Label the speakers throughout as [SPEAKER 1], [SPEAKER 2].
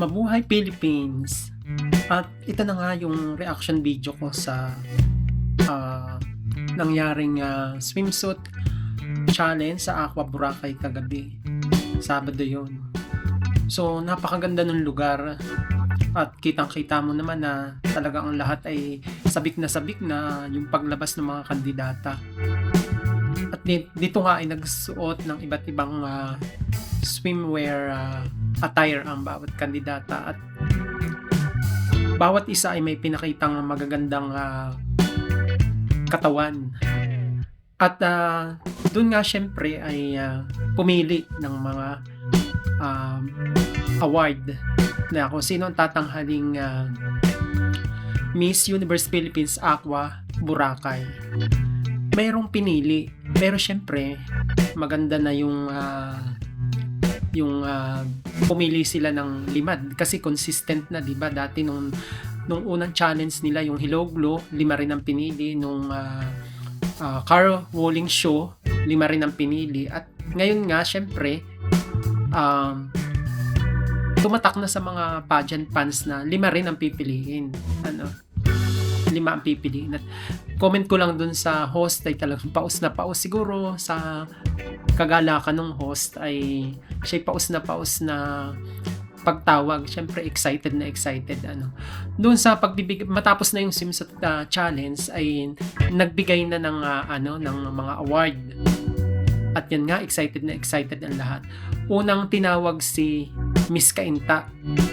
[SPEAKER 1] Mabuhay Philippines! At ito na nga yung reaction video ko sa ah, nangyaring swimsuit challenge sa Aqua Boracay kagabi. Sabado yon. So napakaganda ng lugar at kitang-kita mo naman na talagang ang lahat ay sabik na yung paglabas ng mga kandidata. At dito nga ay nagsuot ng iba't ibang swimwear attire ang bawat kandidata at bawat isa ay may pinakitang magagandang katawan. At doon nga syempre ay pumili ng mga award na kung sino ang tatanghaling Miss Universe Philippines Aqua Boracay. Mayroong pinili, pero syempre maganda na yung pumili sila ng 5 kasi consistent na, 'di ba? Dati nung unang challenge nila yung Hello Glow, 5 rin ang pinili. Nung car rolling show, 5 rin ang pinili. At ngayon nga syempre tumatak na sa mga pageant fans na 5 rin ang pipiliin. 5 ang pipiliin. At comment ko lang dun sa host ay talagang paus na paus. Siguro sa kagalakan ng host ay siya paus na pagtawag. Syempre excited. Doon sa pagbibigay, matapos na yung swimsuit challenge ay nagbigay na ng mga award. At yan nga, excited ang lahat. Unang tinawag si Miss Kainta.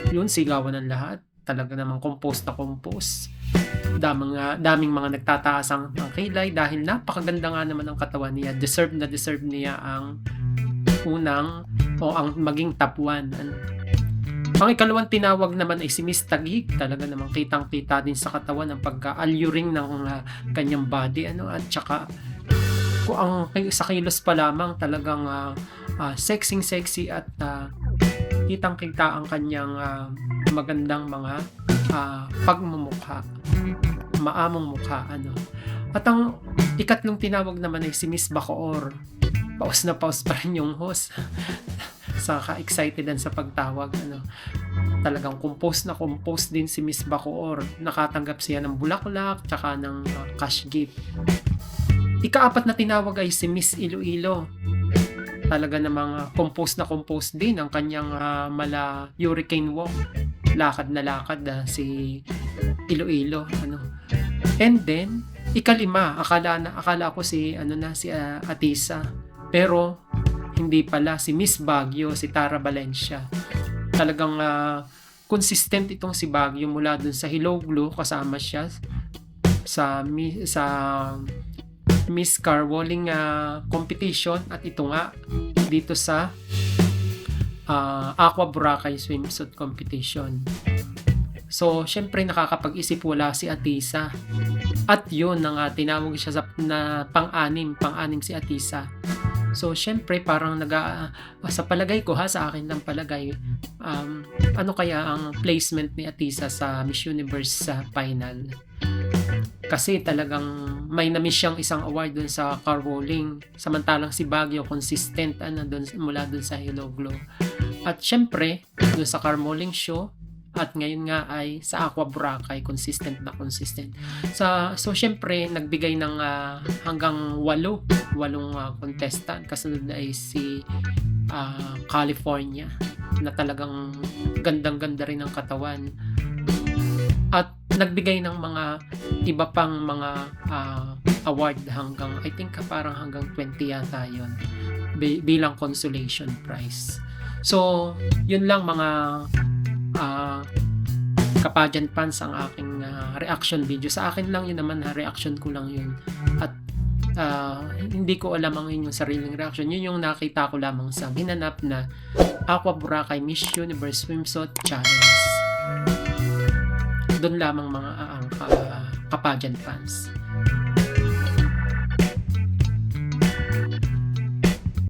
[SPEAKER 1] Yun, sigawan ng lahat. Talaga namang compose. Daming mga nagtataas ang kilay dahil napakaganda nga naman ang katawan niya. Deserve niya ang unang o ang maging top 1. Ang ikalawang tinawag naman ay si Miss Taguig. Talaga namang kitang-kita din sa katawan ang pagka-alluring ng kanyang body. At saka kung sa kilos pa lamang talagang sexy at kitang-kita ang kanyang magandang mga pagmumukha, maamong mukha. At ang ikatlong tinawag naman ay si Miss Bacoor. Paus na paus pa rin yung host sa ka-excited sa pagtawag. Talagang compose din si Miss Bacoor. Nakatanggap siya ng bulaklak tsaka ng cash gift. Ika-4 na tinawag ay si Miss Iloilo. Talaga namang compose din ang kanyang mala hurricane walk. Lakad si Iloilo. And then ika-5, akala ko si Atisa, pero hindi pala, si Miss Baguio, si Tara Valencia. Talagang consistent itong si Baguio mula dun sa Hello Glow, kasama siya sa Miss Car Rolling competition, at ito nga dito sa Aqua Boracay swimsuit competition. So syempre nakakapag-isip wala si Atisa. At yun tinawag siya na pang-anim si Atisa. So syempre parang sa palagay ko, sa akin lang palagay, ano kaya ang placement ni Atisa sa Miss Universe final? Kasi talagang may na-miss siyang isang award dun sa car rolling, samantalang si Baguio consistent mula dun sa Hello Glow. At syempre dun sa car rolling show, at ngayon nga ay sa Aqua Boracay consistent. So syempre nagbigay ng hanggang 8 contestant. Kasunod na ay si California na talagang gandang-ganda rin ang katawan. At nagbigay ng mga iba pang mga award hanggang, I think parang hanggang 20 yata yun, bilang consolation prize. So yun lang mga kapageant fans ang aking reaction video. Sa akin lang yun naman, reaction ko lang yun. At hindi ko alam ang inyong sariling reaction. Yun yung nakita ko lamang sa ginanap na Aqua Boracay Miss Universe Swimsuit Challenge. Doon lamang mga kapageant fans.